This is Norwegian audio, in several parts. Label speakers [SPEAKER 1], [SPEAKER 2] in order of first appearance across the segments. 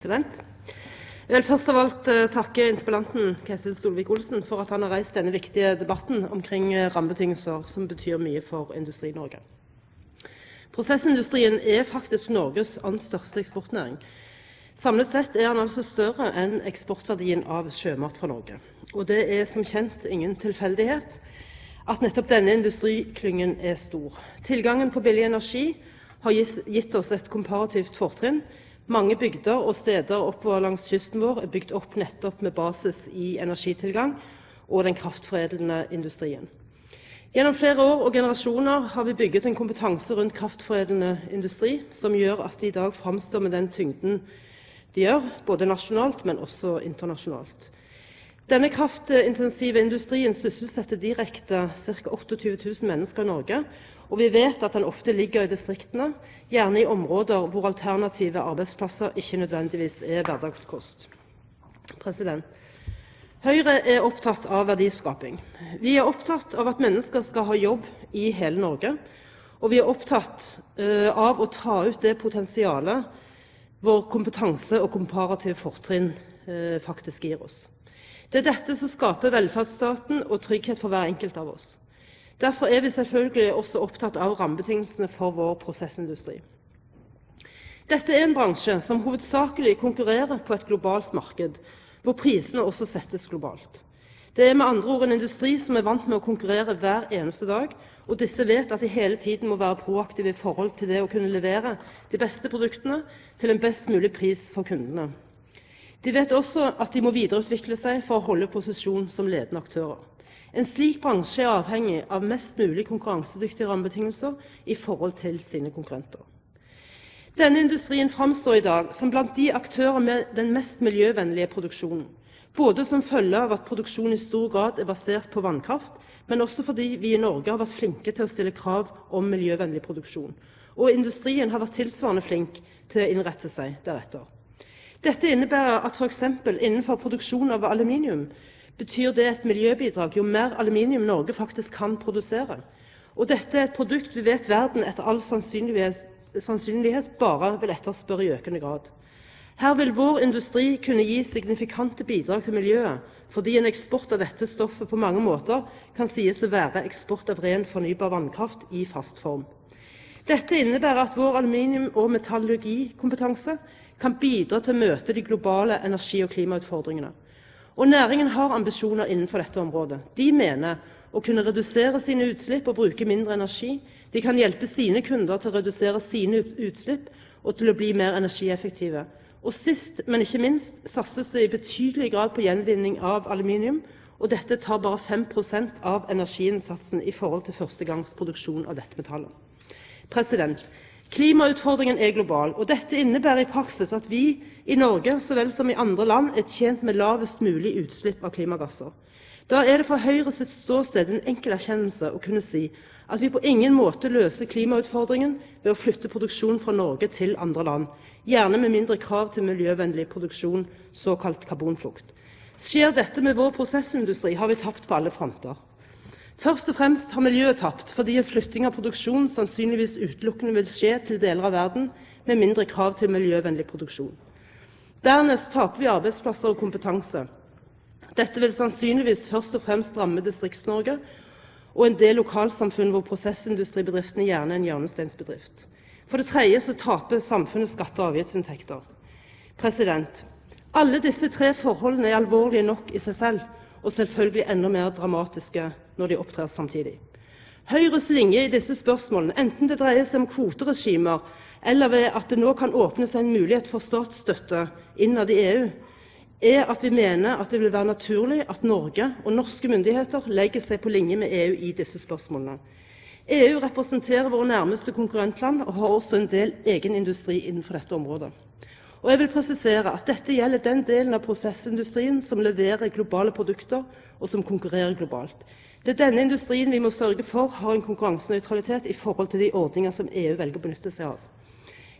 [SPEAKER 1] Jeg vil først av alt takke interpellanten Ketil Solvik-Olsen for at han har reist denne viktige debatten omkring rammebetingelser som betyr mye for Industri-Norge. Prosessindustrien er faktisk Norges annen største eksportnæring. Samlet sett er den altså større enn eksportverdien av sjømat fra Norge. Og det er som kjent ingen tilfeldighet at nettopp denne industriklyngen er stor. Tilgangen på billig energi har gitt oss et komparativt fortrinn. Mange bygder og steder oppover langs kysten vår er bygd opp nettopp med basis i energitilgang og den kraftforedlende industrien. Gjennom flere år og generasjoner har vi bygget en kompetanse rundt kraftforedlende industri som gjør at de i dag fremstår med den tyngden de gjør, både nasjonalt, men også internasjonalt. Denne kraftintensive industrien sysselsetter direkte ca. 28 000 mennesker i Norge, og vi vet at den ofte ligger i distriktene, gjerne i områder hvor alternative arbeidsplasser ikke nødvendigvis er hverdagskost. Høyre er opptatt av verdiskaping. Vi er opptatt av at mennesker skal ha jobb i hele Norge, og vi er opptatt av å ta ut det potensialet vår kompetanse og komparativ fortrinn faktisk gir oss. Det er dette som skaper velferdsstaten og trygghet for hver enkelt av oss. Derfor er vi selvfølgelig også opptatt av rammebetingelsene for vår prosessindustri. Dette er en bransje som hovedsakelig konkurrerer på et globalt marked, hvor prisene også settes globalt. Det er med andre ord en industri som er vant med å konkurrere hver eneste dag, og disse vet at de hele tiden må være proaktive i forhold til det å kunne levere de beste produktene til en best mulig pris for kundene. De vet også at de må videreutvikle seg for å holde posisjon som ledende aktører. En slik bransje er avhengig av mest mulig konkurransedyktige rammebetingelser i forhold til sine konkurrenter. Denne industrien fremstår i dag som blant de aktører med den mest miljøvennlige produksjonen, både som følge av at produksjonen i stor grad er basert på vannkraft, men også fordi vi i Norge har vært flinke til å stille krav om miljøvennlig produksjon, og industrien har vært tilsvarende flink til å innrette seg deretter. Dette innebærer at for eksempel innenfor produksjon av aluminium betyr det et miljøbidrag jo mer aluminium Norge faktisk kan produsere. Og dette er et produkt vi vet verden etter all sannsynlighet bare vil etterspørre i økende grad. Her vil vår industri kunne gi signifikante bidrag til miljøet, fordi en eksport av dette stoffet på mange måter kan sies å være eksport av ren fornybar vannkraft i fast form. Dette innebærer at vår aluminium- og metallurgikompetanse kan bidra til å møte de globale energi- og klimautfordringene. Og næringen har ambisjoner innenfor dette området. De mener å kunne redusere sine utslipp og bruke mindre energi. De kan hjelpe sine kunder til å redusere sine utslipp og til å bli mer energieffektive. Og sist, men ikke minst, satses det i betydelig grad på gjenvinning av aluminium, og dette tar bare 5% av energiinnsatsen i forhold til førstegangsproduksjon av dette metallet. Klimautfordringen er global, og dette innebærer i praksis at vi i Norge, så vel som i andre land, er tjent med lavest mulig utslipp av klimagasser. Da er det fra Høyre sitt ståsted en enkel erkjennelse å kunne si at vi på ingen måte løser klimautfordringen ved å flytte produksjon fra Norge til andre land, gjerne med mindre krav til miljøvennlig produksjon, såkalt karbonflukt. Skjer dette med vår prosessindustri, har vi tapt på alle fronter. Først og fremst har miljøet tapt, fordi en flytting av produksjon sannsynligvis utelukkende vil skje til deler av verden med mindre krav til miljøvennlig produksjon. Dernest taper vi arbeidsplasser og kompetanse. Dette vil sannsynligvis først og fremst ramme Distrikts-Norge og en del lokalsamfunn hvor prosessindustribedriftene gjerne er en hjørnesteinsbedrift. For det tredje så taper samfunnet skatte- og avgiftsinntekter. Alle disse tre forholdene er alvorlige nok i seg selv, og selvfølgelig enda mer dramatiske når de opptrer samtidig. Høyres linje i disse spørsmålene, enten det dreier seg om kvoteregimer, eller ved at det nå kan åpne seg en mulighet for statsstøtte innad i EU, er at vi mener at det vil være naturlig at Norge og norske myndigheter legger seg på linje med EU i disse spørsmålene. EU representerer våre nærmeste konkurrentland og har også en del egen industri innenfor dette området. Og jeg vil presisere at dette gjelder den delen av prosessindustrien som leverer globale produkter og som konkurrerer globalt. Det er denne industrien vi må sørge for har en konkurransenøytralitet i forhold til de ordninger som EU velger å benytte seg av.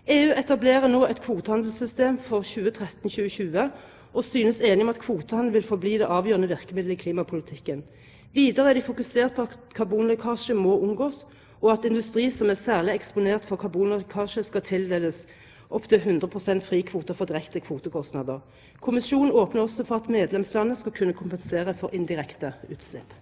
[SPEAKER 1] EU etablerer nå et kvotehandelssystem for 2013-2020 og synes enig om at kvotehandel vil forbli det avgjørende virkemiddelet i klimapolitikken. Videre er de fokusert på at karbonlekkasje må unngås, og at industri som er særlig eksponert for karbonlekkasje skal tildeles opp til 100% frikvoter for direkte kvotekostnader. Kommisjonen åpner også for at medlemslandet skal kunne kompensere for indirekte utslipp.